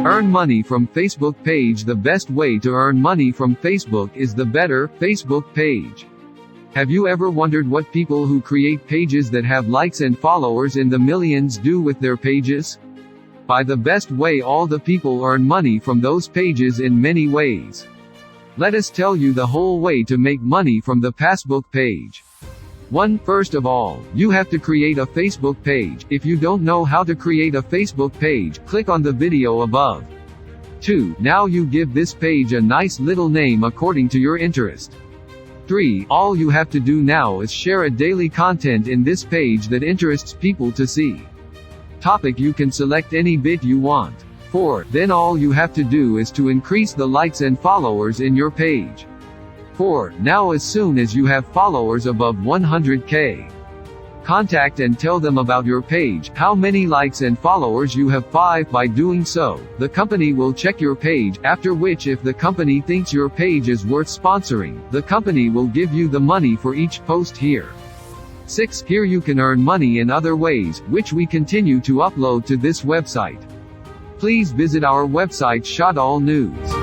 Earn money from Facebook page. The best way to earn money from Facebook is the Better Facebook page. Have you ever wondered what people who create pages that have likes and followers in the millions do with their pages? By the best way, all the people earn money from those pages in many ways. Let us tell you the whole way to make money from the Facebook page. 1. First of all, you have to create a Facebook page. If you don't know how to create a Facebook page, click on the video above. 2. Now you give this page a nice little name according to your interest. 3. All you have to do now is share a daily content in this page that interests people to see. Topic: you can select any bit you want. 4. Then all you have to do is to increase the likes and followers in your page. 4. Now as soon as you have followers above 100k, contact and tell them about your page, how many likes and followers you have. 5. By doing so, the company will check your page, after which if the company thinks your page is worth sponsoring, the company will give you the money for each post here. 6. Here you can earn money in other ways, which we continue to upload to this website. Please visit our website Shot All News.